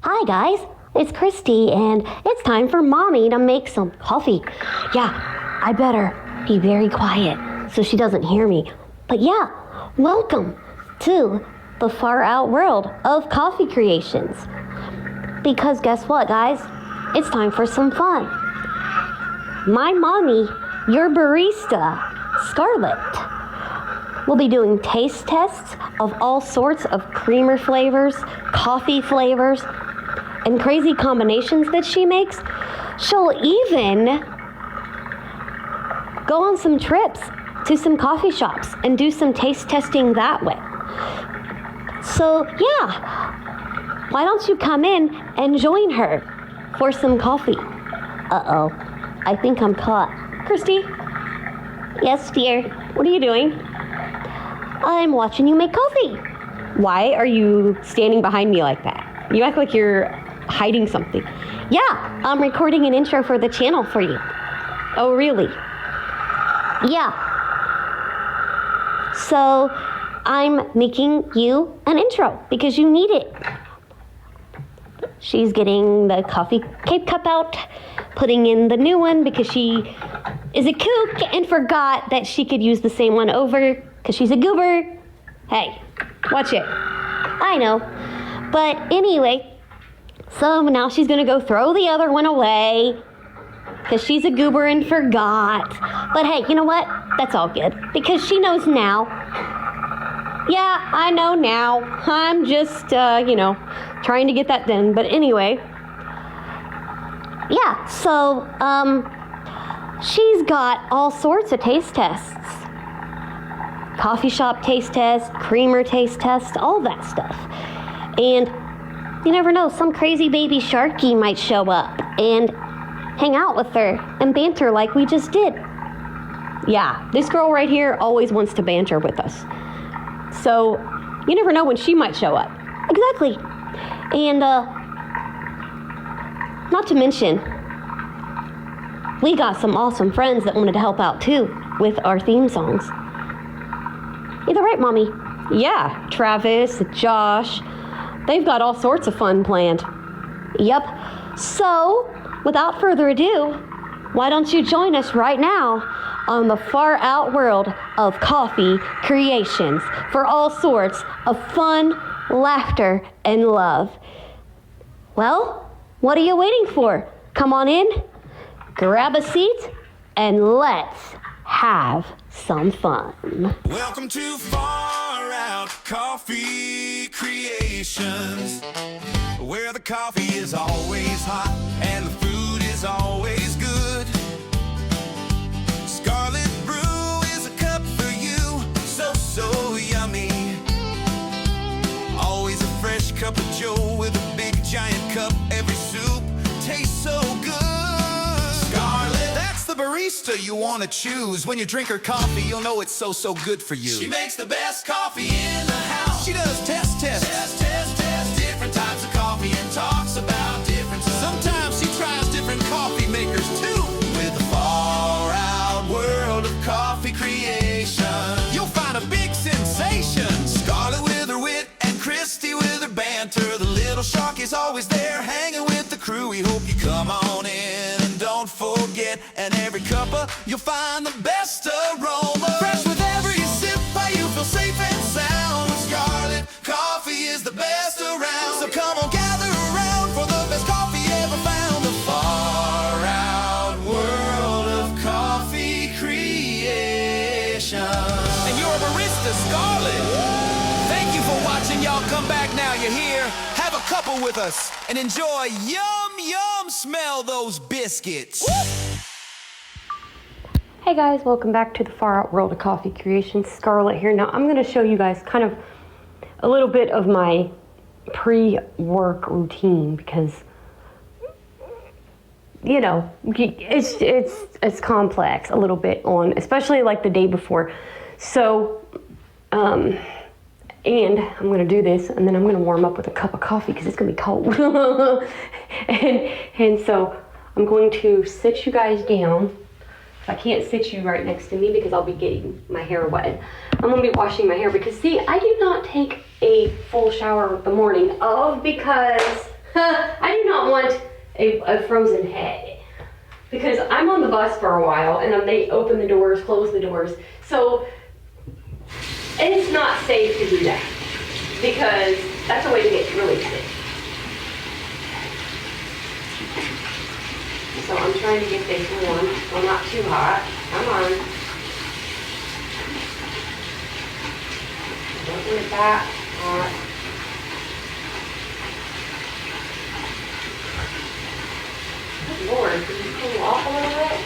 Hi guys, it's Christy and it's time for Mommy to make some coffee. Yeah, I better be very quiet so she doesn't hear me. But yeah, welcome to the far out world of coffee creations. Because guess what guys, it's time for some fun. My mommy, your barista, Scarlett, will be doing taste tests of all sorts of creamer flavors, coffee flavors, and crazy combinations that she makes. She'll even go on some trips to some coffee shops and do some taste testing that way. So yeah, why don't you come in and join her for some coffee? Uh-oh, I think I'm caught. Christy? Yes, dear. What are you doing? I'm watching you make coffee. Why are you standing behind me like that? You act like you're hiding something. Yeah, I'm recording an intro for the channel for you. Oh, really? Yeah. So, I'm making you an intro because you need it. She's getting the coffee Cape cup out, putting in the new one because she is a kook and forgot that she could use the same one over because she's a goober. Hey, watch it. I know. But anyway, so now she's going to go throw the other one away because she's a goober and forgot. But hey, you know what? That's all good because she knows now. Yeah, I know now. I'm just, trying to get that done. But anyway, yeah, so, she's got all sorts of taste tests. Coffee shop taste test, creamer taste test, all that stuff. And you never know, some crazy baby sharky might show up and hang out with her and banter like we just did. Yeah, this girl right here always wants to banter with us. So you never know when she might show up. Exactly. And not to mention, we got some awesome friends that wanted to help out too with our theme songs. Is that right, Mommy? Yeah, Travis, Josh, they've got all sorts of fun planned. Yep. So, without further ado, why don't you join us right now on the far out world of coffee creations for all sorts of fun, laughter, and love. Well, what are you waiting for? Come on in, grab a seat, and let's have some fun. Welcome to Far Out Coffee Creations, where the coffee is always hot and the food is always good. Scarlet Brew is a cup for you, so yummy. Always a fresh cup of joe with a big giant cup. Every soup tastes so good. Scarlet, that's the barista you want to choose. When you drink her coffee, you'll know it's so good for you. She makes the best coffee in the house. She does test, different types of coffee and talks about differences. Sometimes she tries different coffee makers too. With the far out world of coffee creation, you'll find a big sensation. Scarlet with her wit and Christy with her banter. The little shark is always there hanging with the crew. We hope you come on in and don't forget. And every cuppa, you'll find the best aroma. Fresh with every sip, you feel safe and sound. Scarlet coffee is the best around. So come on, gather around for the best coffee ever found. The far out world of coffee creation. And you're a barista, Scarlet. Thank you for watching. Y'all come back now. You're here. Have a couple with us and enjoy. Yum, smell those biscuits. Woo! Hey guys, welcome back to the far out world of coffee creations. Scarlett here. Now I'm going to show you guys kind of a little bit of my pre-work routine because it's complex a little bit on, especially like the day before. So and I'm going to do this and then I'm going to warm up with a cup of coffee because it's going to be cold. and so I'm going to sit you guys down. I can't sit you right next to me because I'll be getting my hair wet. I'm gonna be washing my hair because see, I do not take a full shower the morning of because I do not want a frozen head because I'm on the bus for a while and then they open the doors, close the doors. So it's not safe to do that because that's a way to get really sick. So I'm trying to get this warm, well not too hot. Come on. Don't want it that hot. Good Lord, can you cool off a little bit?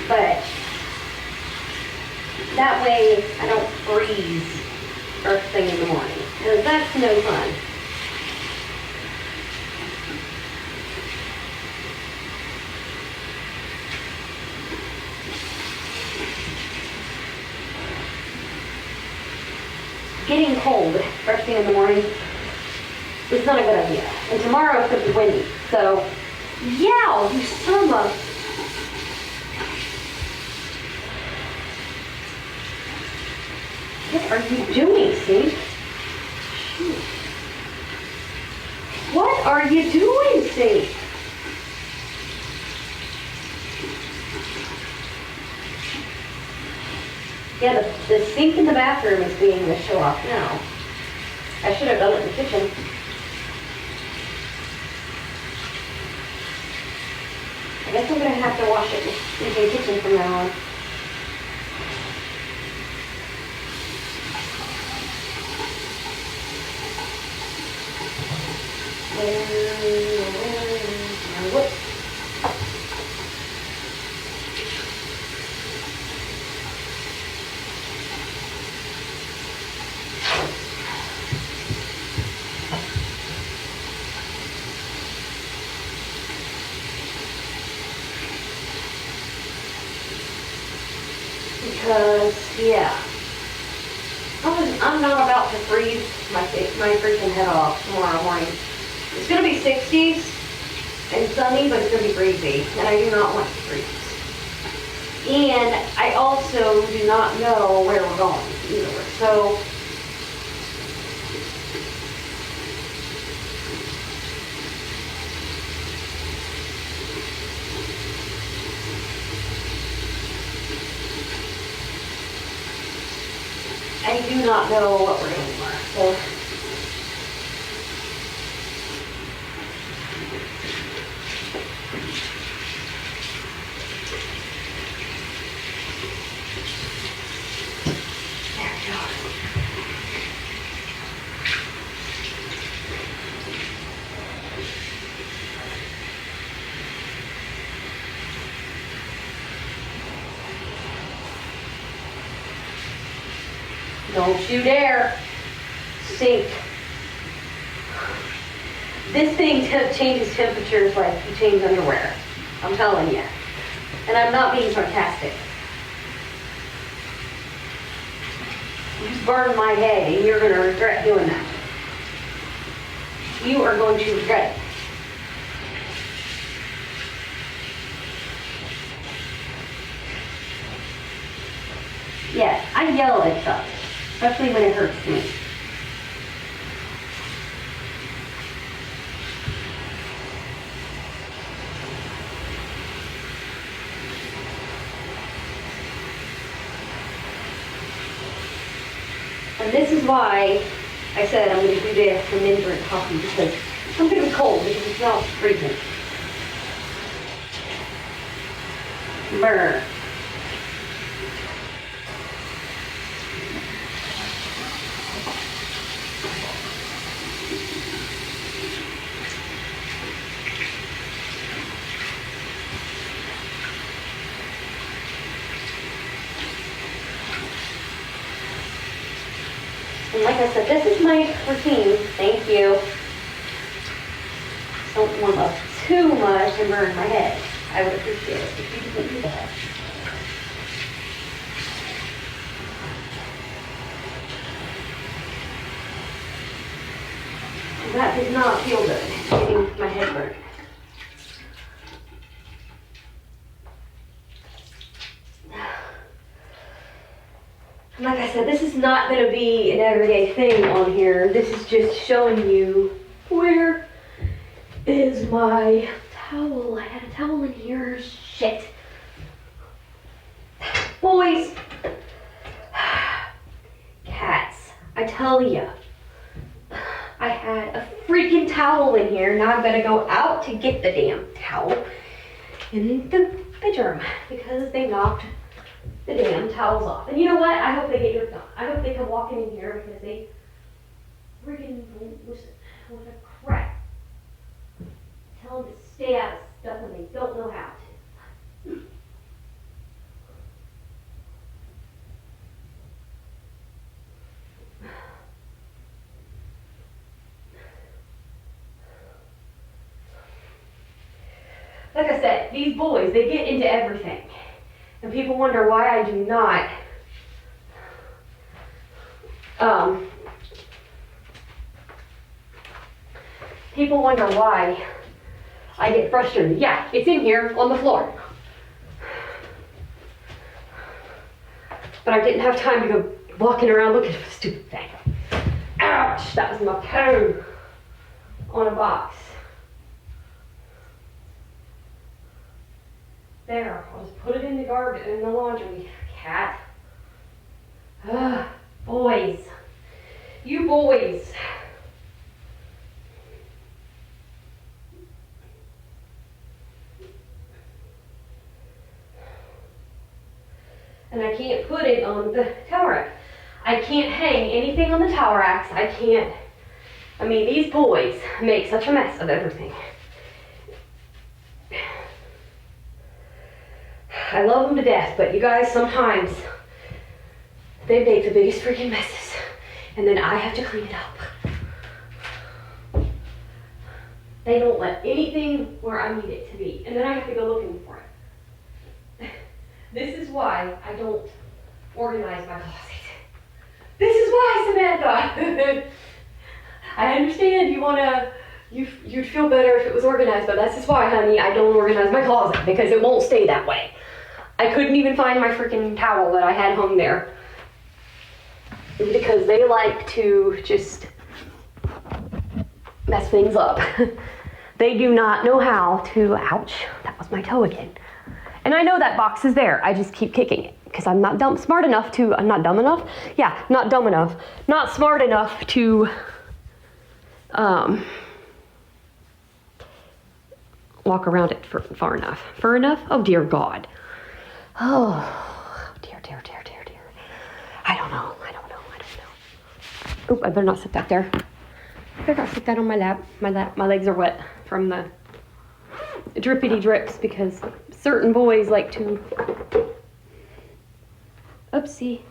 But that way I don't freeze first thing in the morning. Because that's no fun. Getting cold first thing in the morning is not a good idea. And tomorrow it's going to be windy. So, yeah, you son of... What are you doing, Steve? Shoot. What are you doing, Steve? Yeah, the sink in the bathroom is being the show off now. I should have done it in the kitchen. I guess I'm going to have to wash it in the kitchen from now on. Whoops. Because, yeah, I'm not about to freeze my freaking head off tomorrow morning. It's going to be 60s and sunny, but it's going to be breezy, and I do not want to freeze. And I also do not know where we're going either, so I do not know what we're doing tomorrow, so. There we go. Don't you dare sink. This thing changes temperatures like you change underwear. I'm telling you. And I'm not being sarcastic. You just burned my head and you're going to regret doing that. You are going to regret it. Yes, I yell at stuff. Especially when it hurts me. And this is why I said I'm going to do this and then drink coffee because I'm going to be cold because it's not freezing. Burn. And like I said, this is my routine. Thank you. Don't warm up too much and burn my head. I would appreciate it if you didn't do that. That did not feel good, getting my head burnt. Like I said, this is not going to be an everyday thing on here. This is just showing you where is my towel. I had a towel in here. Shit. Boys. Cats. I tell ya. I had a freaking towel in here. Now I've got to go out to get the damn towel in the bedroom because they knocked the damn towels off. And you know what? I hope they get your thumb. I hope they come walking in here because they freaking won't listen. What a crap. Tell them to stay out of stuff when they don't know how to. Like I said, these boys, they get into everything. And people wonder why I do not people wonder why I get frustrated. Yeah, it's in here on the floor. But I didn't have time to go walking around looking for the stupid thing. Ouch, that was my toe on a box. There, I'll just put it in the garbage, in the laundry. Cat. Boys. You boys. And I can't put it on the towel rack. I can't hang anything on the towel racks. I can't. I mean, these boys make such a mess of everything. I love them to death, but you guys, sometimes they make the biggest freaking messes, and then I have to clean it up. They don't let anything where I need it to be, and then I have to go looking for it. This is why I don't organize my closet. This is why, Samantha. I understand you'd feel better if it was organized, but that's just why, honey, I don't organize my closet, because it won't stay that way. I couldn't even find my freaking towel that I had hung there because they like to just mess things up. They do not know how to, ouch, that was my toe again. And I know that box is there. I just keep kicking it because I'm not smart enough to, I'm not dumb enough? Yeah, not dumb enough. Not smart enough to walk around it far enough. Far enough? Oh, dear God. Oh, dear. I don't know. Oop, I better not sit that there. I better not sit that on my lap. My legs are wet from the drippity drips because certain boys like to... Oopsie.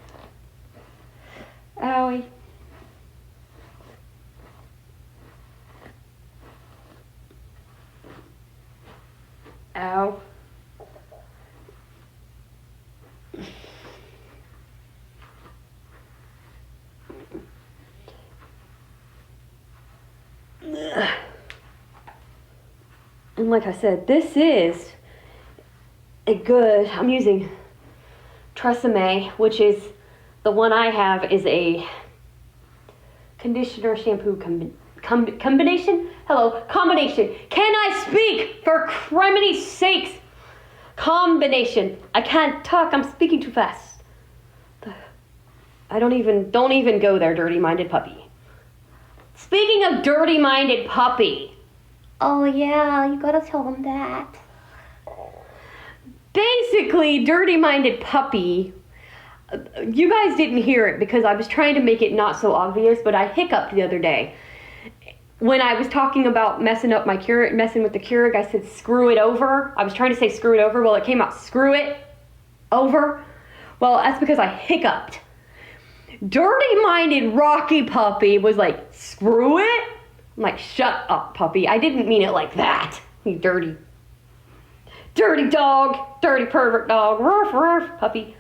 Owie. Ow. And like I said, this is a good, I'm using Tresemme, which is the one I have is a conditioner shampoo combination. Hello, combination. Can I speak for criminy sakes? Combination. I can't talk. I'm speaking too fast. Don't even go there, dirty-minded puppy. Speaking of dirty-minded puppy. Oh yeah, you gotta tell them that. Basically, dirty-minded puppy. You guys didn't hear it because I was trying to make it not so obvious, but I hiccuped the other day. When I was talking about messing with the Keurig, I said screw it over. I was trying to say screw it over. Well, it came out screw it over. Well, that's because I hiccuped. Dirty-minded Rocky Puppy was like, screw it? I'm like, shut up, puppy. I didn't mean it like that. You dirty dog, dirty pervert dog. Ruff, ruff, puppy.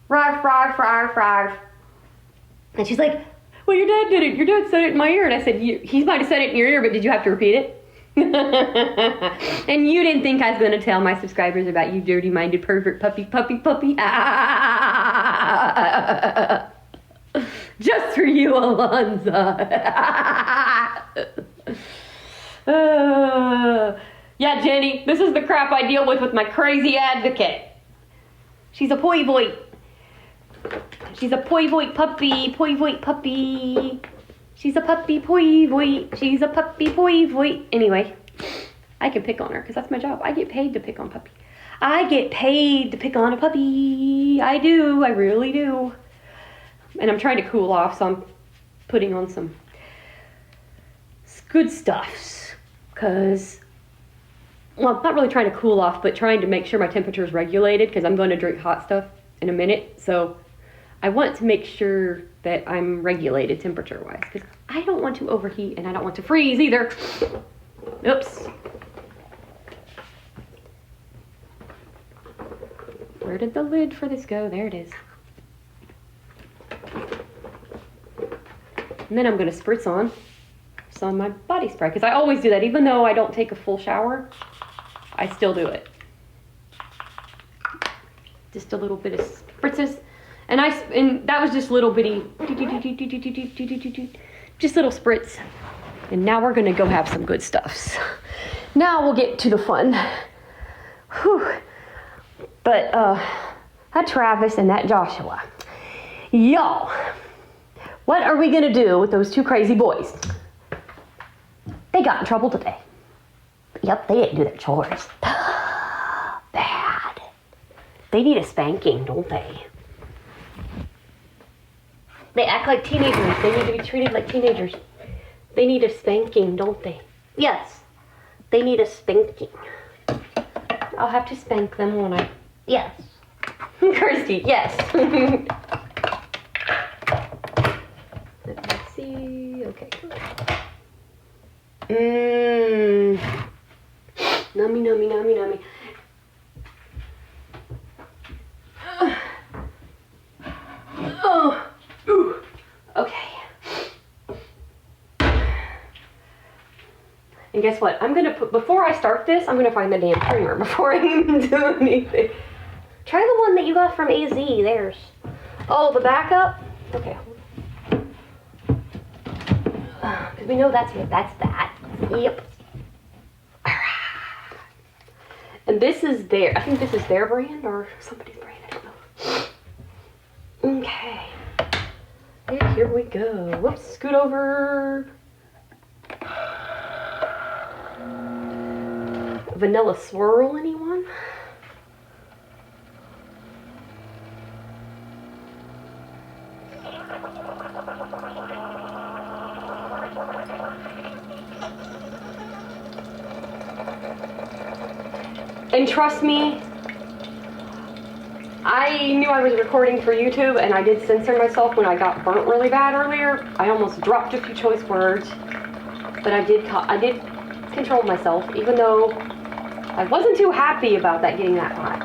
Ruff, ruff, ruff, ruff. And she's like, well, your dad did it. Your dad said it in my ear. And I said, he might have said it in your ear, but did you have to repeat it? And you didn't think I was going to tell my subscribers about you dirty-minded pervert puppy. Ah. Just for you, Alonza. Yeah, Jenny, this is the crap I deal with my crazy advocate. She's a poi voi. She's a poi voi puppy, poi voi puppy. She's a puppy poi voi. She's a puppy poi voi. Anyway, I can pick on her because that's my job. I get paid to pick on puppy. I get paid to pick on a puppy. I do. I really do. And I'm trying to cool off, so I'm putting on some good stuffs. Because, well, I'm not really trying to cool off, but trying to make sure my temperature is regulated because I'm going to drink hot stuff in a minute. So I want to make sure that I'm regulated temperature-wise because I don't want to overheat and I don't want to freeze either. Oops. Where did the lid for this go? There it is. And then I'm going to spritz on some of my body spray because I always do that. Even though I don't take a full shower, I still do it. Just a little bit of spritzes. And that was just little bitty, just little spritz. And now we're going to go have some good stuffs. Now we'll get to the fun. Whew. But that Travis and that Joshua, y'all, what are we gonna do with those two crazy boys? They got in trouble today. Yep, they didn't do their chores. Bad. They need a spanking, don't they? They act like teenagers. They need to be treated like teenagers. They need a spanking, don't they? Yes, they need a spanking. I'll have to spank them when I... Yes. Kirsty, yes. Let me see. Okay, good. Nummy, nummy, nummy, nummy. Oh. Ooh. Okay. And guess what? I'm gonna put, before I start this, I'm gonna find the damn trimmer before I even do anything. Try the one that you got from AZ, theirs. Oh, the backup? Okay. Because we know that's that. Yep. And this is I think this is their brand or somebody's brand, I don't know. Okay. And here we go. Whoops, scoot over. Vanilla swirl, anyone? And trust me, I knew I was recording for YouTube and I did censor myself when I got burnt really bad earlier. I almost dropped a few choice words, but I did control myself, even though I wasn't too happy about that getting that hot.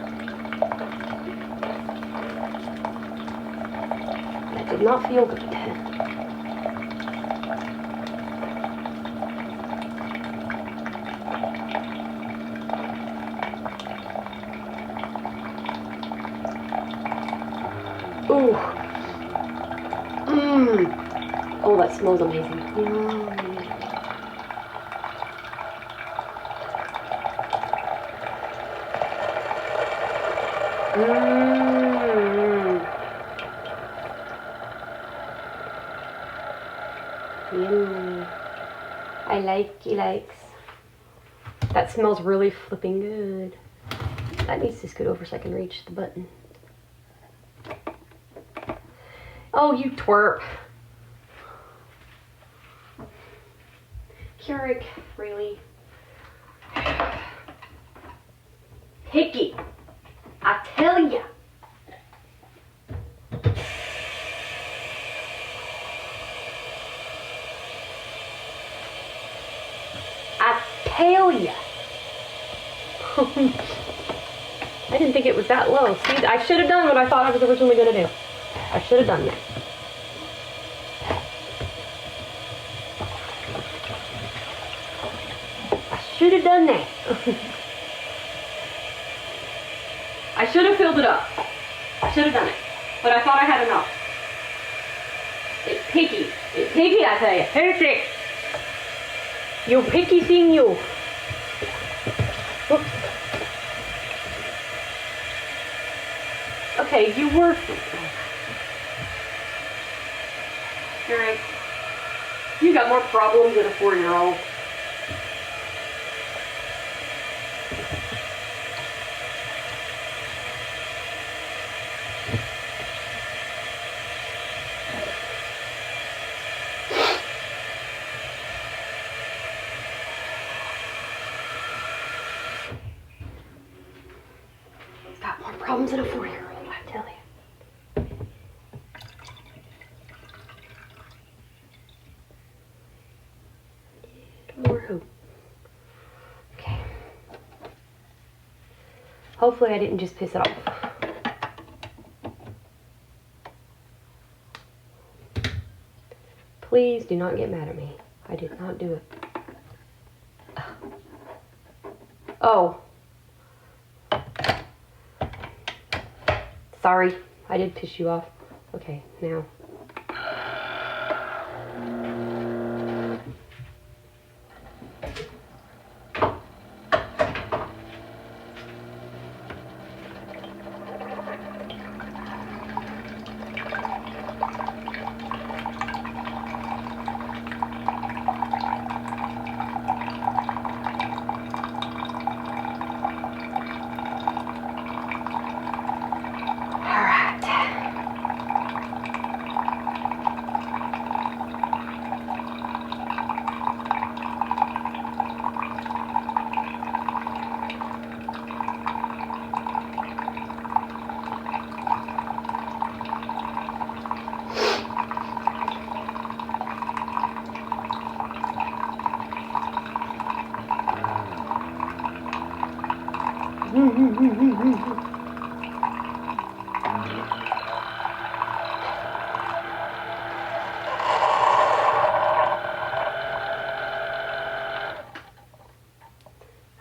That did not feel good. Ooh. Oh, that smells amazing. Yummy. I like he likes. That smells really flipping good. That needs to scoot over so I can reach the button. Oh, you twerp. Keurig, really? Hickey, I tell ya. I tell ya. I didn't think it was that low. See, I should have done what I thought I was originally going to do. I should have done that. I should have done that. I should have filled it up. I should have done it. But I thought I had enough. It's picky. It's picky, I tell you. Picky. You picky thing, you. Whoops. Okay, you were... Alright. You got more problems than a 4-year-old. Got more problems than a 4-year-old, I tell you. More hoop. Okay. Hopefully I didn't just piss it off. Please do not get mad at me. I did not do it. Oh. Sorry, I did piss you off. Okay, now.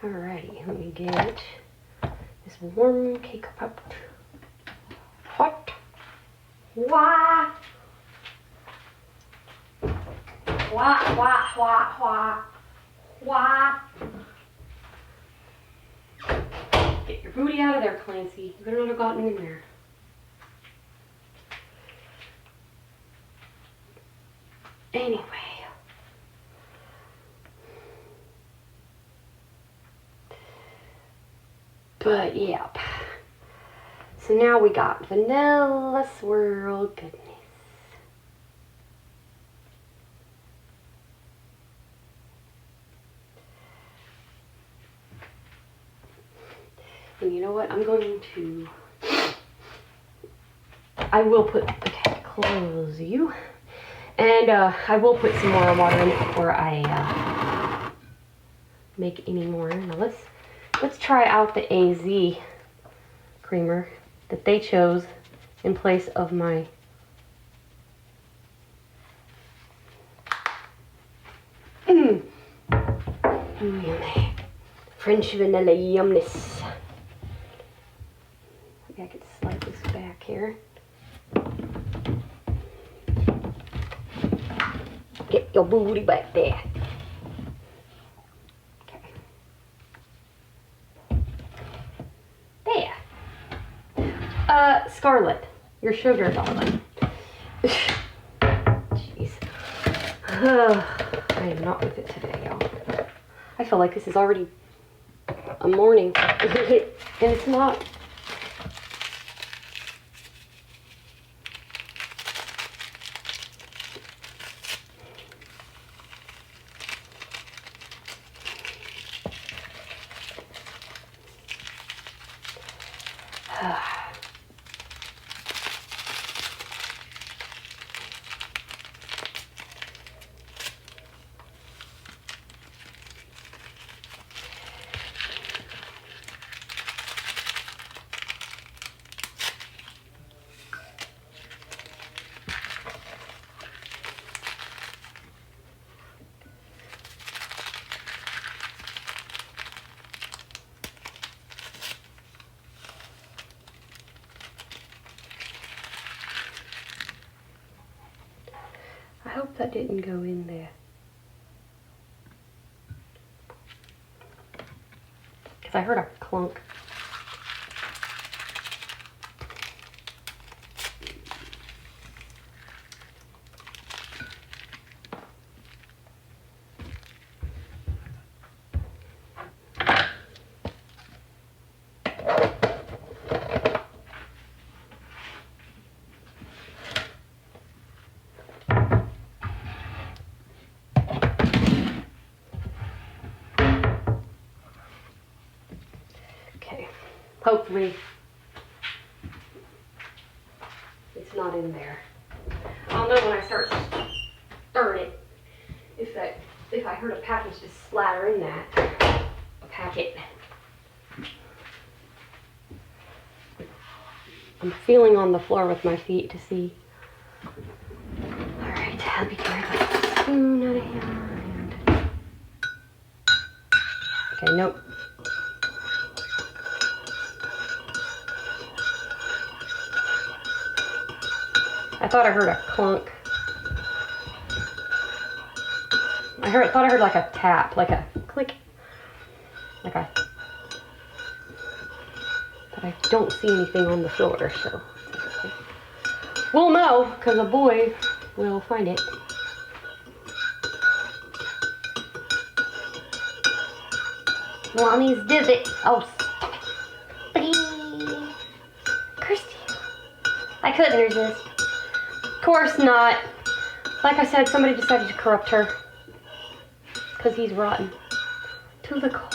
Alrighty, let me get this warm cake pot. Hot. Wah. Wah, wah, wah, wah. Wah. Get your booty out of there, Clancy. You better not have gotten in there. Anyway. But, yep. So now we got vanilla swirl goodness. And you know what? I'm going to... I will put... Okay, close you. And I will put some more water in it before I make any more. Now let's try out the AZ creamer that they chose in place of my yummy French vanilla yumness. Maybe I could slide this back here. Get your booty back there. Scarlet, your sugar, darling. Jeez. I am not with it today, y'all. I feel like this is already a morning, and it's not. hope that didn't go in there. Because I heard a clunk. Hopefully it's not in there. I'll know when I start stirring it if I heard a package just splatter in that. A packet. I'm feeling on the floor with my feet to see. Alright, I'll be careful with the spoon out of hand. Okay, nope. I thought I heard a clunk. Thought I heard like a tap, like a click, like a. But I don't see anything on the floor, so we'll know because a boy will find it. Mommy's dizzy. Oh, Christy, I couldn't resist. Of course not. Like I said, somebody decided to corrupt her. Because he's rotten. To the core.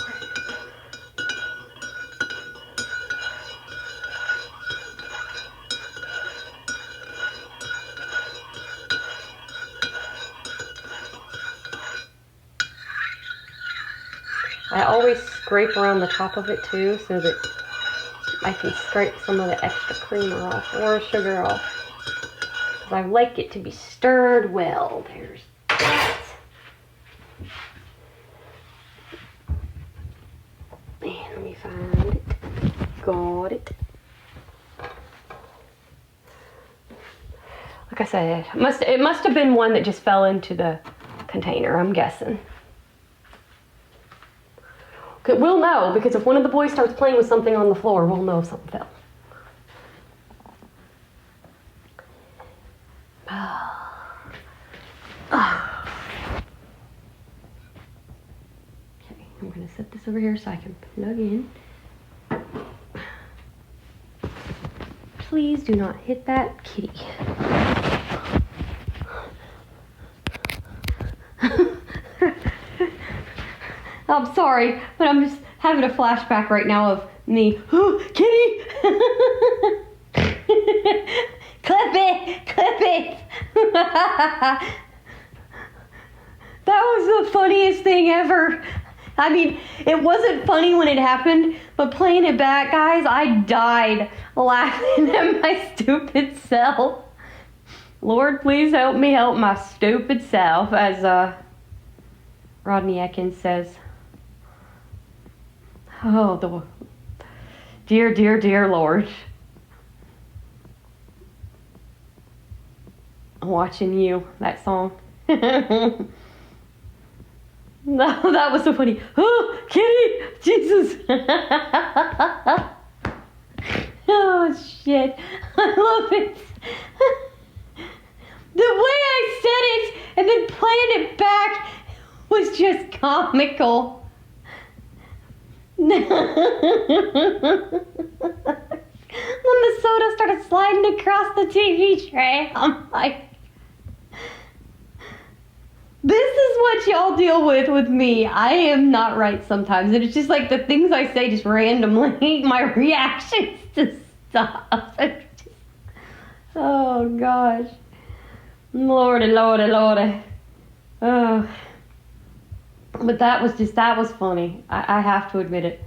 I always scrape around the top of it too so that I can scrape some of the extra creamer off or sugar off. I like it to be stirred well. There's that. And let me find it. Got it. Like I said, it must have been one that just fell into the container, I'm guessing. We'll know, because if one of the boys starts playing with something on the floor, we'll know if something fell. Okay, I'm going to set this over here so I can plug in. Please do not hit that kitty. I'm sorry, but I'm just having a flashback right now of me. Oh, kitty! Clip it! Clip it! That was the funniest thing ever. I mean, it wasn't funny when it happened, but playing it back, guys, I died laughing at my stupid self. Lord, please help me help my stupid self, as Rodney Atkins says. Oh, the dear, dear, dear Lord. I'm watching you, that song. No, that was so funny. Oh, kitty! Jesus! Oh, shit. I love it. The way I said it and then playing it back was just comical. When the soda started sliding across the TV tray, I'm like, this is what y'all deal with me. I am not right sometimes. And it's just like the things I say just randomly, my reactions to stuff. Oh, gosh. Lordy, lordy, lordy. Oh. But that was funny. I have to admit it.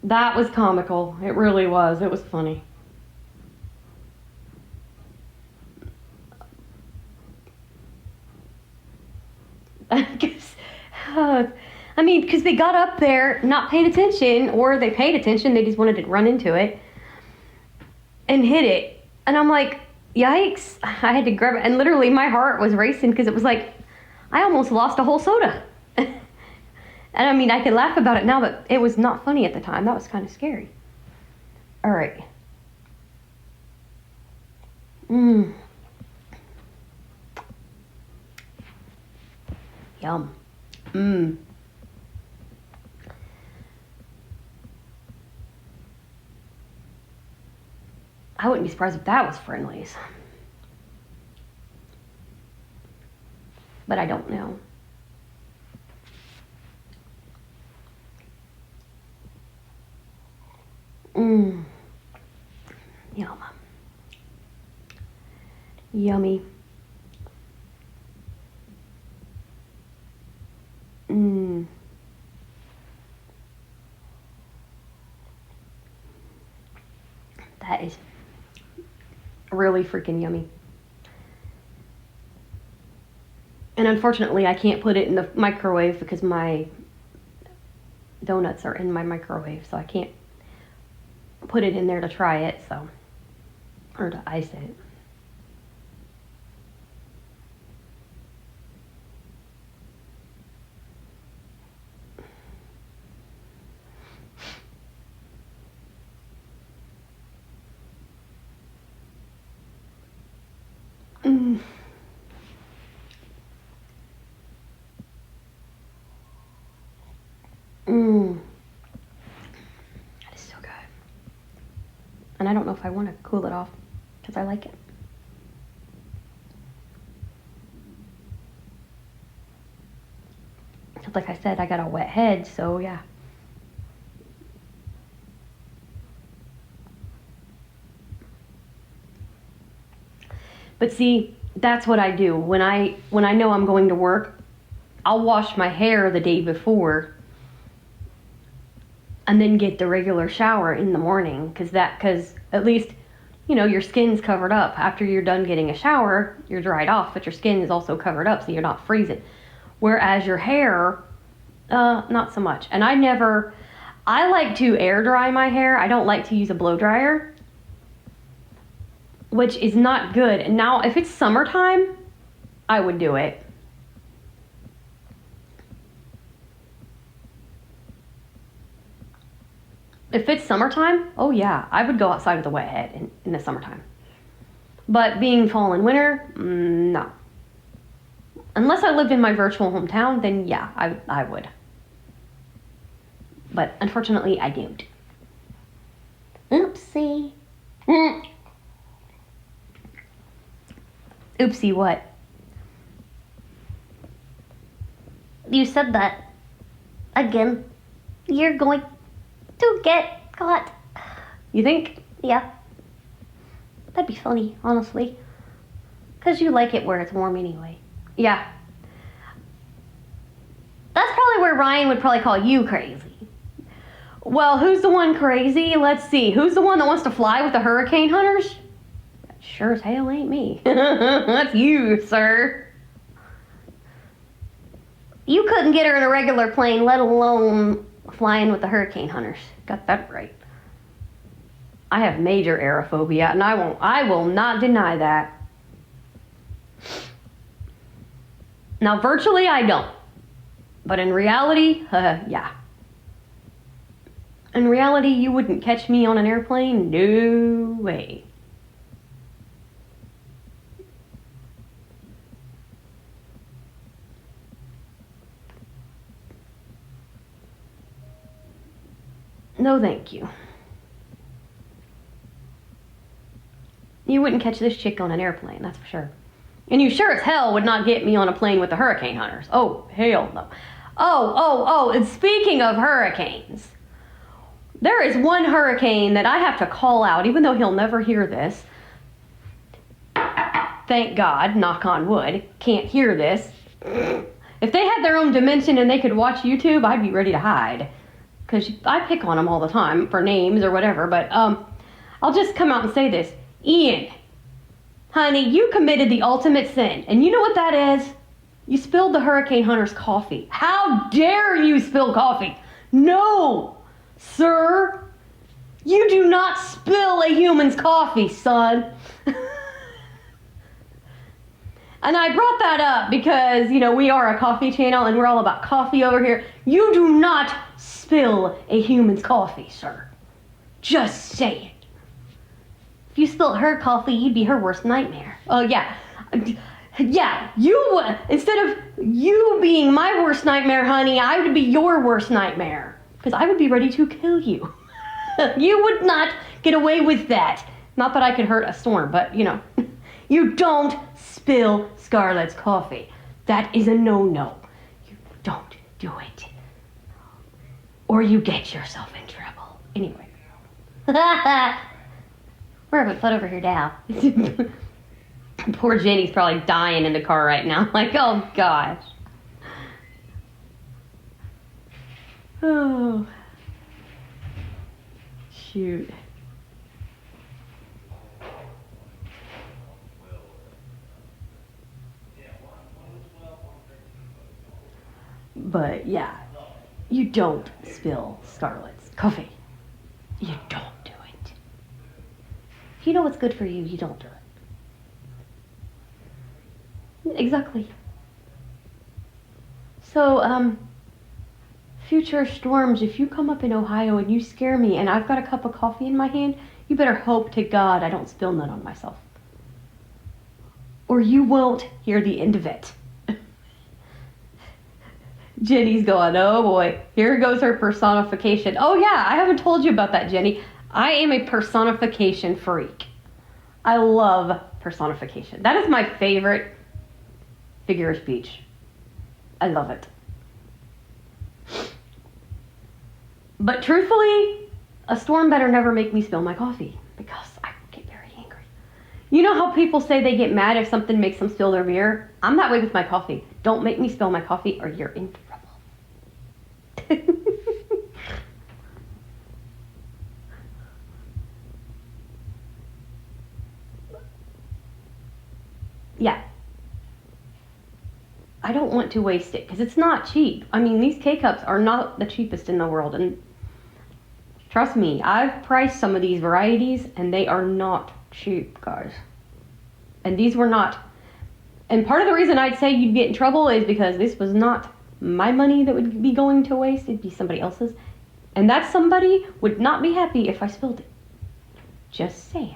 That was comical. It really was. It was funny. Because they got up there not paying attention, or they paid attention, they just wanted to run into it and hit it. And I'm like, Yikes. I had to grab it, and literally my heart was racing because it was like, I almost lost a whole soda. And I mean, I can laugh about it now, but it was not funny at the time. That was kind of scary. All right. Yum. I wouldn't be surprised if that was Friendly's. But I don't know. Yum. Yummy. That is really freaking yummy. And unfortunately, I can't put it in the microwave because my donuts are in my microwave, so I can't put it in there to try it, or to ice it. That is so good. And I don't know if I want to cool it off because I like it. Like I said, I got a wet head, so yeah. But see, that's what I do. When I know I'm going to work, I'll wash my hair the day before and then get the regular shower in the morning because at least, your skin's covered up. After you're done getting a shower, you're dried off, but your skin is also covered up so you're not freezing. Whereas your hair, not so much. And I like to air dry my hair. I don't like to use a blow dryer, which is not good. And now, if it's summertime, I would do it. If it's summertime, oh yeah, I would go outside with a wet head in the summertime. But being fall and winter, no. Unless I lived in my virtual hometown, then yeah, I would. But unfortunately, I don't. Oopsie. Oopsie what? You said that again. You're going to get caught. You think? Yeah. That'd be funny, honestly. Because you like it where it's warm anyway. Yeah. That's probably where Ryan would probably call you crazy. Well, who's the one crazy? Let's see. Who's the one that wants to fly with the hurricane hunters? Sure as hell ain't me. That's you, sir. You couldn't get her in a regular plane, let alone flying with the hurricane hunters. Got that right. I have major aerophobia, and I will not deny that. Now, virtually, I don't. But in reality, yeah. In reality, you wouldn't catch me on an airplane? No way. No, thank you. You wouldn't catch this chick on an airplane, that's for sure. And you sure as hell would not get me on a plane with the hurricane hunters. Oh, hell no. Oh, and speaking of hurricanes, there is one hurricane that I have to call out, even though he'll never hear this. Thank God, knock on wood, can't hear this. If they had their own dimension and they could watch YouTube, I'd be ready to hide. Because I pick on them all the time for names or whatever, but I'll just come out and say this. Ian, honey, you committed the ultimate sin. And you know what that is? You spilled the hurricane hunter's coffee. How dare you spill coffee? No, sir. You do not spill a human's coffee, son. And I brought that up because, you know, we are a coffee channel and we're all about coffee over here. You do not spill a human's coffee, sir. Just say it. If you spilled her coffee, you'd be her worst nightmare. Oh, yeah. Yeah, instead of you being my worst nightmare, honey, I would be your worst nightmare. Because I would be ready to kill you. You would not get away with that. Not that I could hurt a storm, but, you know. You don't spill Scarlett's coffee. That is a no-no. You don't do it. Or you get yourself in trouble. Anyway. We're having fun over here now. Poor Jenny's probably dying in the car right now. Like, oh, gosh. Oh. Shoot. But, yeah. You don't spill Scarlett's coffee. You don't do it. If you know what's good for you, you don't do it. Exactly. So, future storms, if you come up in Ohio and you scare me and I've got a cup of coffee in my hand, you better hope to God I don't spill none on myself. Or you won't hear the end of it. Jenny's going, oh boy, here goes her personification. Oh yeah, I haven't told you about that, Jenny. I am a personification freak. I love personification. That is my favorite figure of speech. I love it. But truthfully, a storm better never make me spill my coffee because I get very angry. You know how people say they get mad if something makes them spill their beer? I'm that way with my coffee. Don't make me spill my coffee or you're in trouble. Yeah. I don't want to waste it because it's not cheap. I mean, these K-Cups are not the cheapest in the world. And trust me, I've priced some of these varieties and they are not cheap, guys. And these were not. And part of the reason I'd say you'd get in trouble is because this was not my money that would be going to waste. It'd be somebody else's. And that somebody would not be happy if I spilled it. Just saying.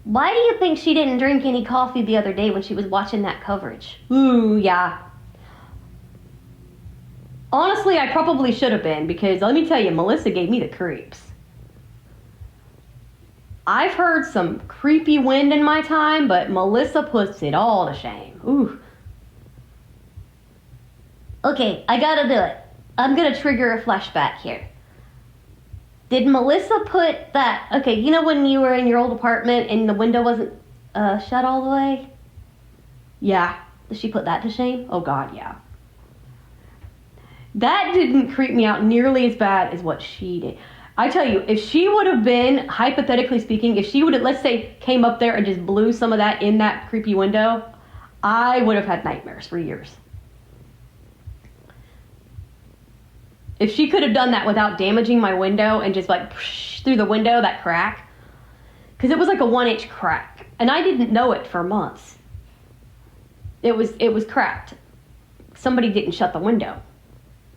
Why do you think she didn't drink any coffee the other day when she was watching that coverage? Ooh, yeah. Honestly, I probably should have been because let me tell you, Melissa gave me the creeps. I've heard some creepy wind in my time, but Melissa puts it all to shame. Ooh. Okay, I gotta do it. I'm gonna trigger a flashback here. Did Melissa put that... Okay, you know when you were in your old apartment and the window wasn't shut all the way? Yeah. Did she put that to shame? Oh, God, yeah. That didn't creep me out nearly as bad as what she did. I tell you, if she would have been, hypothetically speaking, if she would have, let's say, came up there and just blew some of that in that creepy window, I would have had nightmares for years. If she could have done that without damaging my window and just like through the window, that crack, because it was like a 1-inch crack, and I didn't know it for months. It was cracked. Somebody didn't shut the window,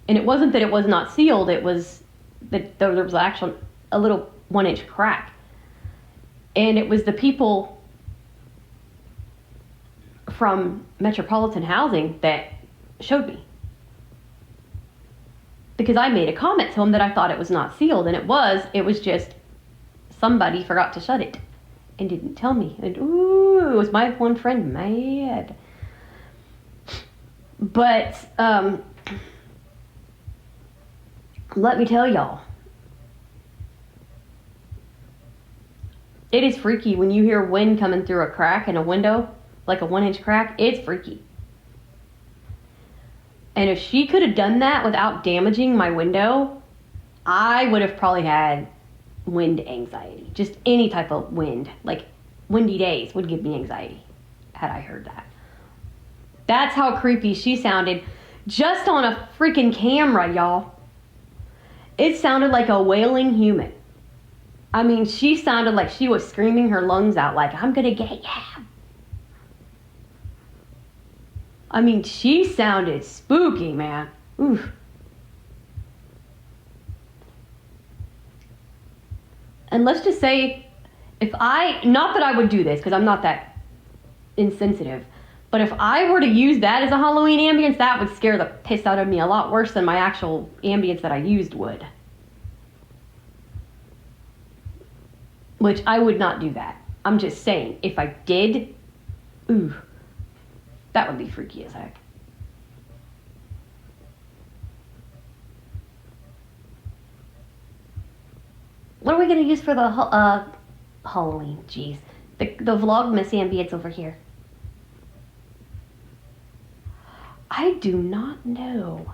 and it wasn't that it was not sealed. It was that there was actually a little 1-inch crack, and it was the people from Metropolitan Housing that showed me. Because I made a comment to him that I thought it was not sealed, and it was just somebody forgot to shut it and didn't tell me. And ooh, it was my one friend mad. But let me tell y'all, it is freaky when you hear wind coming through a crack in a window, like a 1-inch crack. It's freaky. And if she could have done that without damaging my window, I would have probably had wind anxiety. Just any type of wind, like windy days would give me anxiety had I heard that. That's how creepy she sounded just on a freaking camera, y'all. It sounded like a wailing human. I mean, she sounded like she was screaming her lungs out like, I'm gonna get ya. I mean, she sounded spooky, man. Oof. And let's just say, not that I would do this, because I'm not that insensitive, but if I were to use that as a Halloween ambience, that would scare the piss out of me a lot worse than my actual ambience that I used would. Which I would not do that. I'm just saying, if I did, ooh, that would be freaky as heck. What are we going to use for the Halloween? Jeez. The Vlogmas ambience over here. I do not know.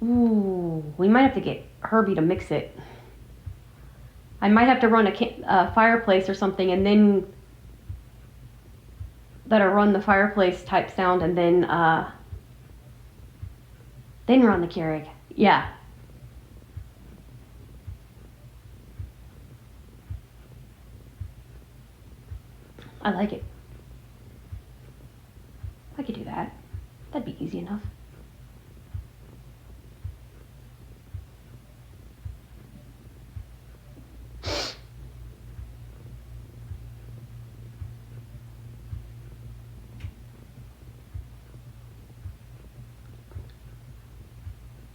Ooh, we might have to get Herbie to mix it. I might have to run a fireplace or something, and then let her run the fireplace type sound, and then run the Keurig. Yeah. I like it. I could do that. That'd be easy enough.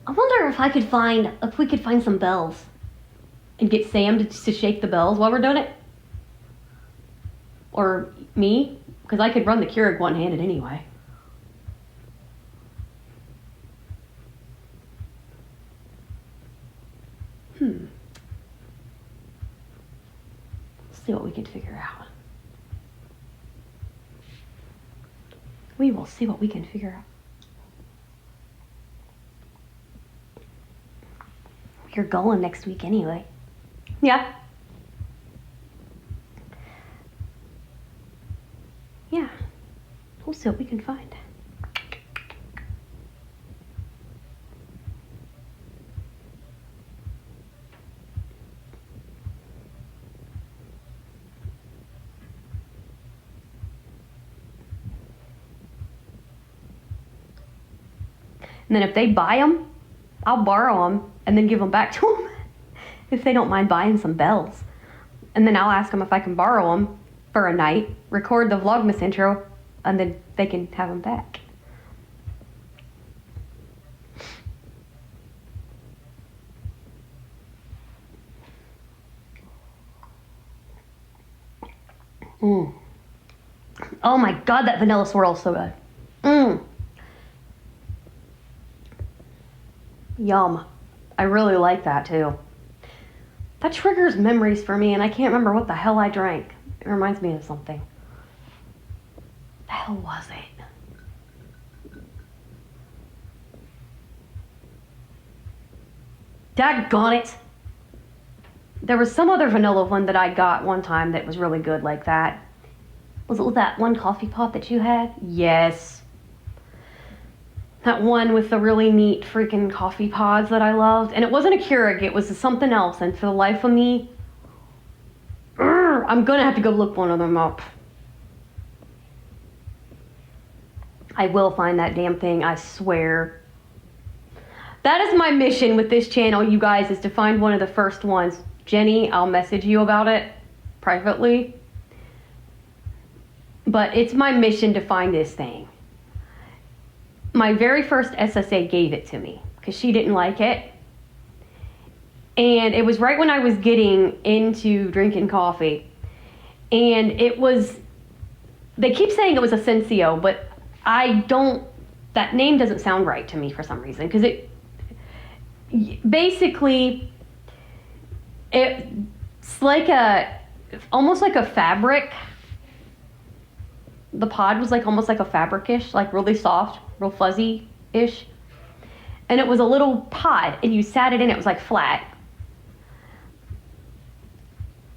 I wonder if we could find some bells and get Sam to shake the bells while we're doing it. Or me, because I could run the Keurig one-handed anyway. Let's see what we can figure out. We will see what we can figure out. You're going next week anyway. Yeah. Yeah. We'll see what we can find. And then if they buy them, I'll borrow them and then give them back to them if they don't mind buying some bells. And then I'll ask them if I can borrow them for a night, record the Vlogmas intro, and then they can have them back. Oh my god, that vanilla swirl is so good. Yum. I really like that too. That triggers memories for me, and I can't remember what the hell I drank. It reminds me of something. The hell was it? Daggone it. There was some other vanilla one that I got one time that was really good like that. Was it that one coffee pot that you had? Yes. That one with the really neat freaking coffee pods that I loved. And it wasn't a Keurig, it was something else. And for the life of me, I'm gonna have to go look one of them up. I will find that damn thing, I swear. That is my mission with this channel, you guys, is to find one of the first ones. Jenny, I'll message you about it privately. But it's my mission to find this thing. My very first SSA gave it to me because she didn't like it. And it was right when I was getting into drinking coffee. And it was, they keep saying it was a Senseo, but that name doesn't sound right to me for some reason. Because it's like almost like a fabric. The pod was almost like a fabric-ish, like really soft, real fuzzy-ish. And it was a little pod, and you sat it in, it was like flat.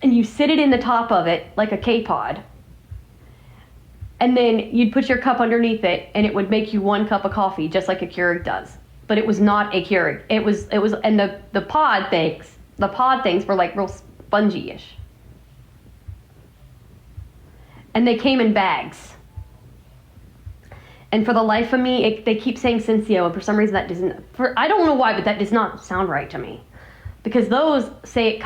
And you sit it in the top of it, like a K-pod. And then you'd put your cup underneath it, and it would make you 1 cup of coffee, just like a Keurig does. but it was not a Keurig. It was, and the pod things were like real spongy-ish. And they came in bags. And for the life of me, they keep saying Senseo, and for some reason that doesn't, I don't know why, but that does not sound right to me. Because those say it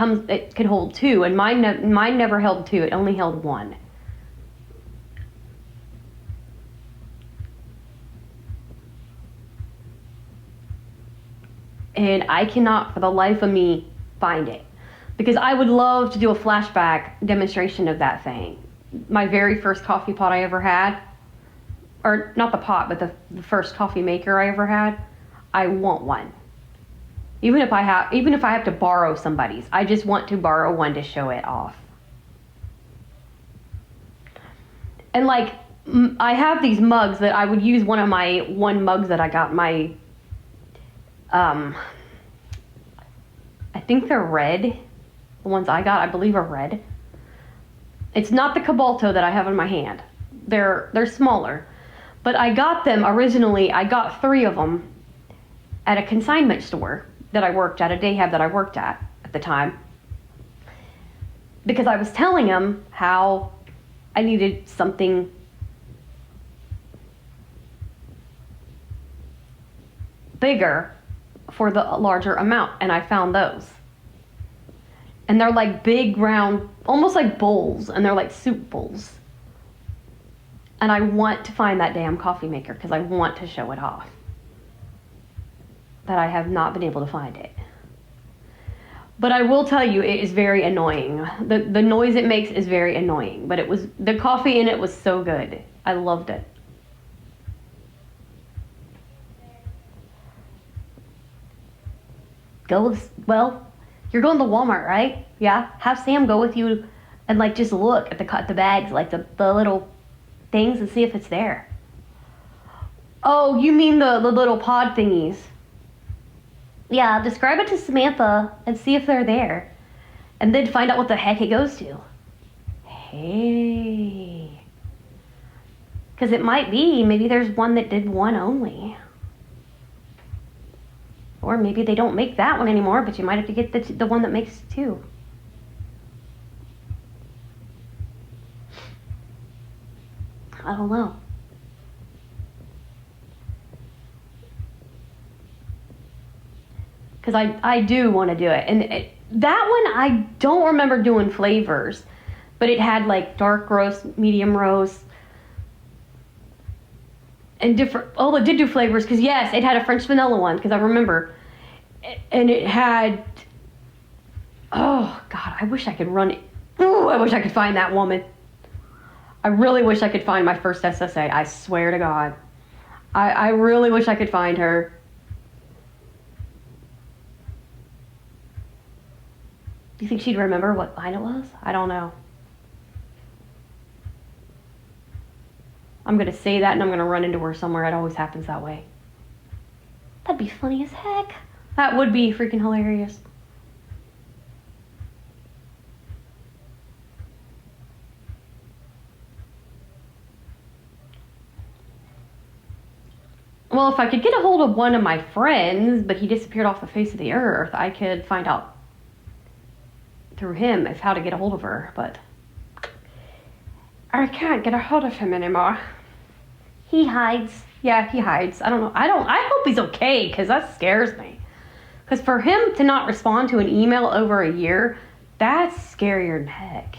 can hold 2, and mine never held 2, it only held 1. And I cannot, for the life of me, find it. Because I would love to do a flashback demonstration of that thing. My very first coffee pot I ever had, or not the pot, but the first coffee maker I ever had, I want one. Even if I have to borrow somebody's, I just want to borrow one to show it off. And like, I have these mugs that I would use. One mugs that I got, my, I think they're red. The ones I got, I believe, are red. It's not the Cobalto that I have in my hand. They're smaller. But I got them originally, I got 3 of them at a consignment store that I worked at, a day hab that I worked at the time. Because I was telling him how I needed something bigger for the larger amount, and I found those. And they're like big round, almost like bowls, and they're like soup bowls. And I want to find that damn coffee maker because I want to show it off. That I have not been able to find it. But I will tell you, it is very annoying. The noise it makes is very annoying. But the coffee in it was so good. I loved it. Well, you're going to Walmart, right? Yeah? Have Sam go with you and like just look at the bags, like the little things, and see if it's there. Oh, you mean the little pod thingies. Yeah, describe it to Samantha and see if they're there. And then find out what the heck it goes to. Hey. Because it might be, maybe there's one that did 1 only. Or maybe they don't make that one anymore, but you might have to get the one that makes 2. I don't know. Because I do want to do it. And that one, I don't remember doing flavors. But it had like dark roast, medium roast, and different. Oh, it did do flavors. Because yes, it had a French vanilla one. Because I remember. And it had. Oh, God. I wish I could run it. Ooh, I wish I could find that woman. I really wish I could find my first SSA. I swear to God. I really wish I could find her. Do you think she'd remember what line it was? I don't know. I'm going to say that and I'm going to run into her somewhere. It always happens that way. That'd be funny as heck. That would be freaking hilarious. Well, if I could get a hold of one of my friends, but he disappeared off the face of the earth, I could find out through him if how to get a hold of her, but I can't get a hold of him anymore. He hides. Yeah, he hides. I don't know. I hope he's okay, because that scares me. Because for him to not respond to an email over a year, that's scarier than heck.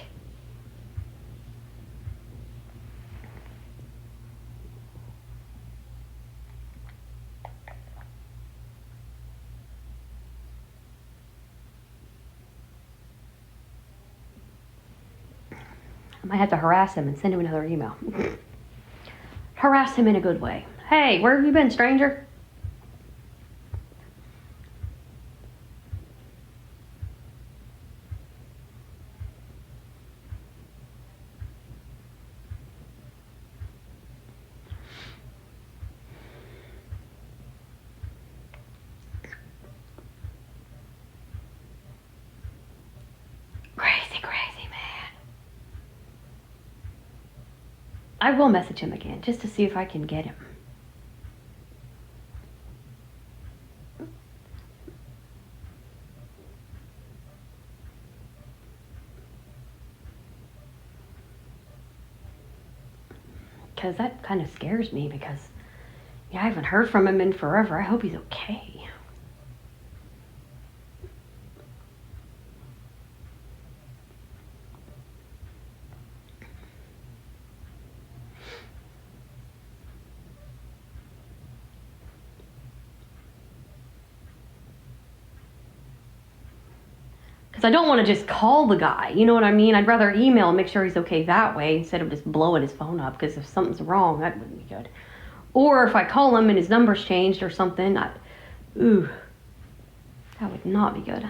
I might have to harass him and send him another email. Harass him in a good way. Hey, where have you been, stranger? I will message him again just to see if I can get him. Because that kind of scares me because, yeah, I haven't heard from him in forever. I hope he's okay. Because I don't want to just call the guy, you know what I mean? I'd rather email and make sure he's okay that way instead of just blowing his phone up, because if something's wrong, that wouldn't be good. Or if I call him and his number's changed or something, that would not be good.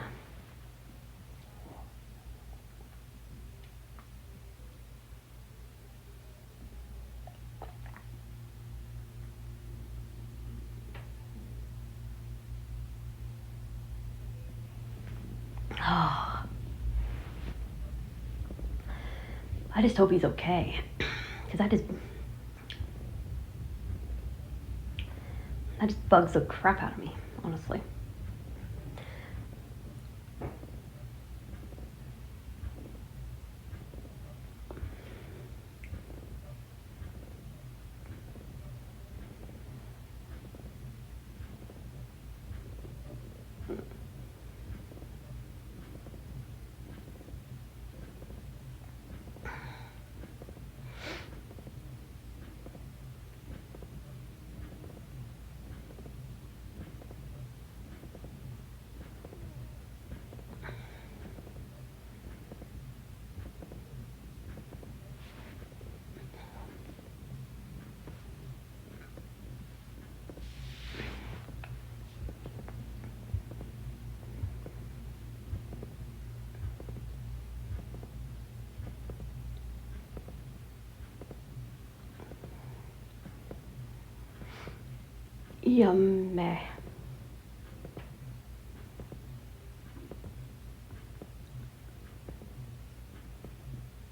Oh. I just hope he's okay, because that just bugs the crap out of me, honestly. Yummy.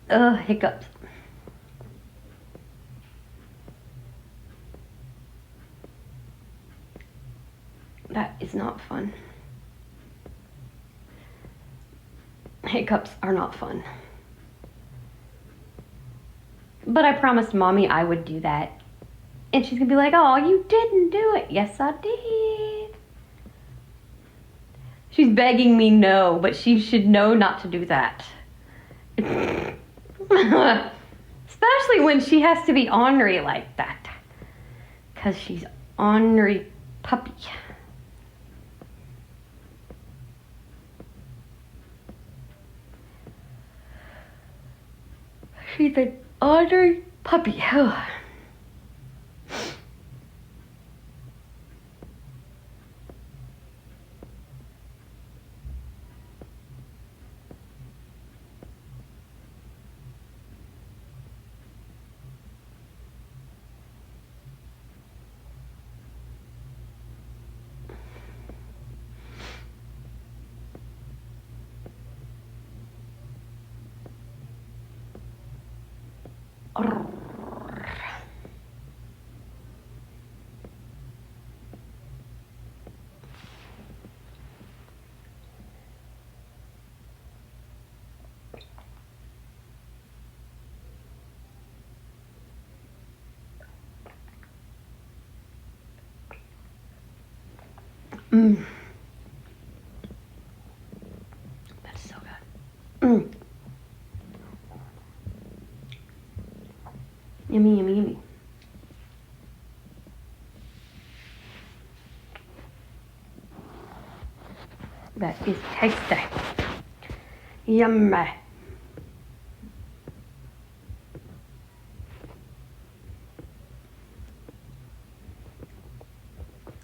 Hiccups. That is not fun. Hiccups are not fun. But I promised Mommy I would do that. And she's gonna be like, oh, you didn't do it. Yes, I did. She's begging me no, but she should know not to do that. Especially when she has to be ornery like that. Because she's ornery puppy. She's an ornery puppy. That's so good. Yummy, yummy, yummy. That is tasty. Yummy.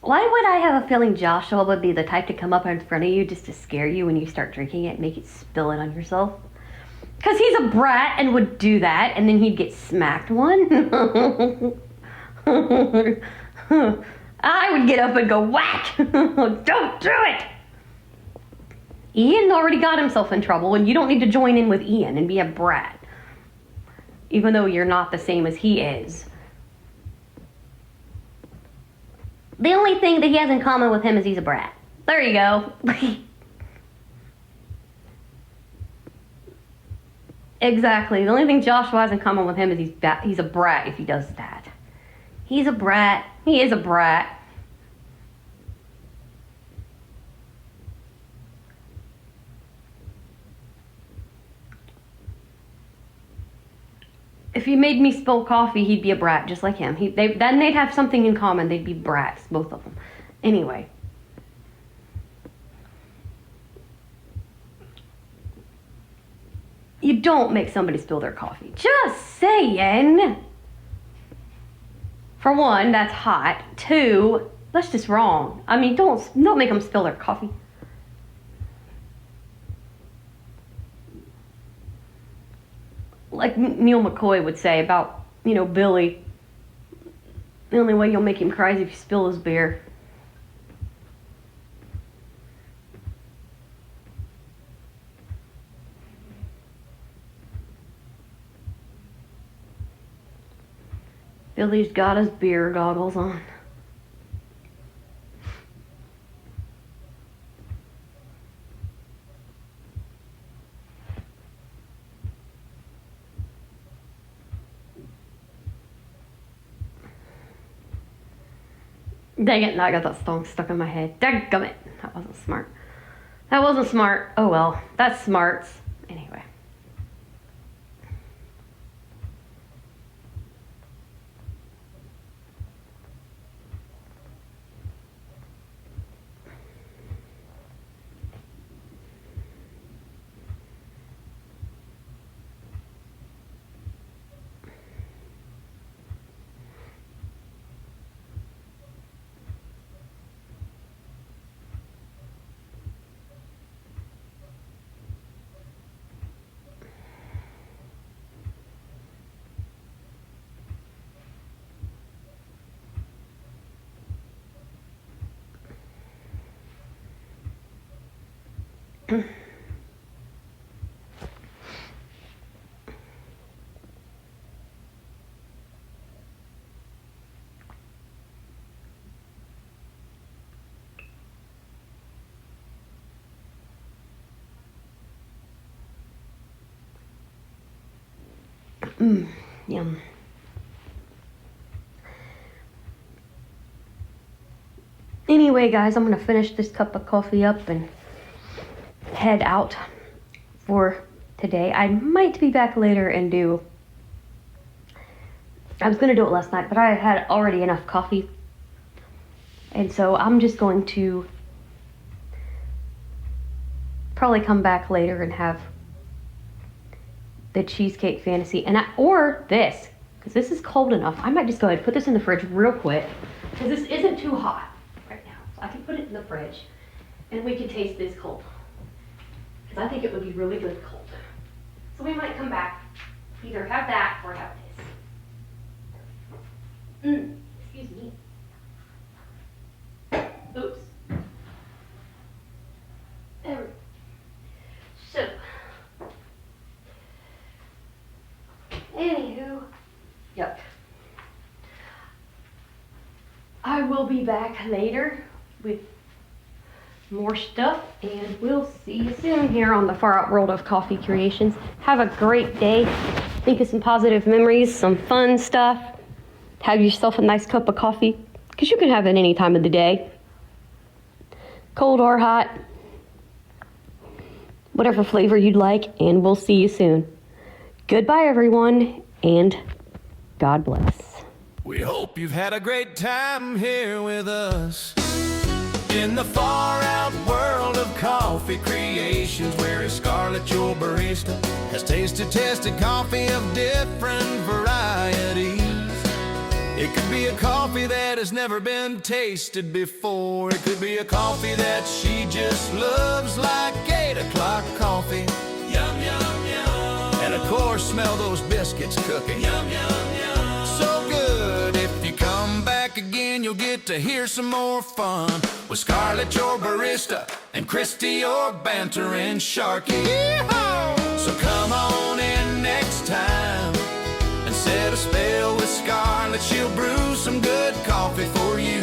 Why would I have a feeling Joshua would be the type to come up in front of you just to scare you when you start drinking it and make it spill it on yourself? Because he's a brat and would do that, and then he'd get smacked one. I would get up and go, whack! Don't do it! Ian already got himself in trouble, and you don't need to join in with Ian and be a brat. Even though you're not the same as he is. The only thing that he has in common with him is he's a brat. There you go. Exactly. The only thing Joshua has in common with him is he's a brat if he does that. He's a brat. He is a brat. If he made me spill coffee, he'd be a brat, just like him. Then they'd have something in common. They'd be brats, both of them. Anyway. You don't make somebody spill their coffee. Just saying. For one, that's hot. Two, that's just wrong. I mean, don't make them spill their coffee. Like Neil McCoy would say about, Billy. The only way you'll make him cry is if you spill his beer. Billy's got his beer goggles on. Dang it, now I got that song stuck in my head. Dadgummit. That wasn't smart. That wasn't smart. Oh well, that's smarts. Anyway. Yum. Anyway, guys, I'm gonna finish this cup of coffee up and head out for today. I might be back later and I was gonna do it last night, but I had already enough coffee. And so I'm just going to probably come back later and have the cheesecake fantasy or this, because this is cold enough. I might just go ahead and put this in the fridge real quick, because this isn't too hot right now. So I can put it in the fridge and we can taste this cold, because I think it would be really good cold. So we might come back, either have that or have this. Excuse me. Oops. There we go. So, anywho, yep. I will be back later with more stuff, and we'll see you soon here on the Far Out World of Coffee Creations. Have a great day. Think of some positive memories, some fun stuff. Have yourself a nice cup of coffee, because you can have it any time of the day. Cold or hot. Whatever flavor you'd like, and we'll see you soon. Goodbye, everyone, and God bless. We hope you've had a great time here with us in the far out world of coffee creations, where Scarlett, your barista, has tested coffee of different varieties. It could be a coffee that has never been tasted before. It could be a coffee that she just loves, like 8 o'clock coffee. Yum, yum, yum. And of course, smell those biscuits cooking. Yum, yum, yum. So good. If you come back again, you'll get to hear some more fun with Scarlett, your barista, and Christy, your bantering Sharky. Yeehaw! So come on in next time and set a spell with Scarlett. She'll brew some good coffee for you.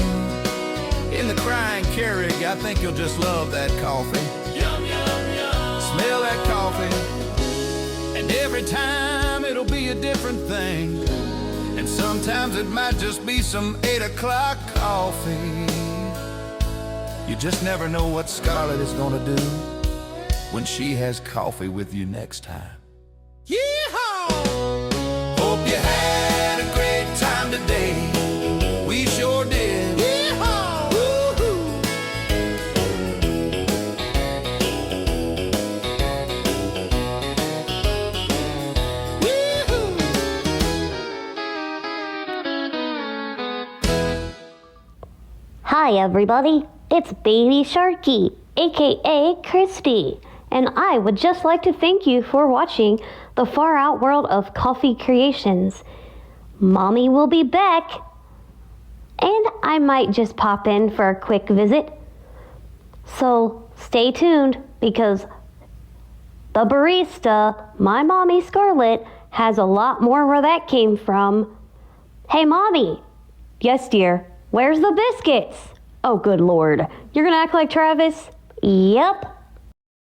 In the crying Keurig, I think you'll just love that coffee. Yum, yum, yum. Smell that coffee. And Every time it'll be a different thing, and sometimes it might just be some 8 o'clock coffee. You just never know what Scarlett is gonna do when she has coffee with you next time. Yeehaw! Hope you had a great time today. We sure did. Yeehaw! Woo-hoo! Woo-hoo! Hi everybody, it's Baby Sharky, aka Christy, and I would just like to thank you for watching the far out world of coffee creations. Mommy will be back, and I might just pop in for a quick visit. So stay tuned, because the barista, my mommy Scarlett, has a lot more where that came from. Hey Mommy! Yes dear, where's the biscuits? Oh good lord, you're gonna act like Travis? Yep.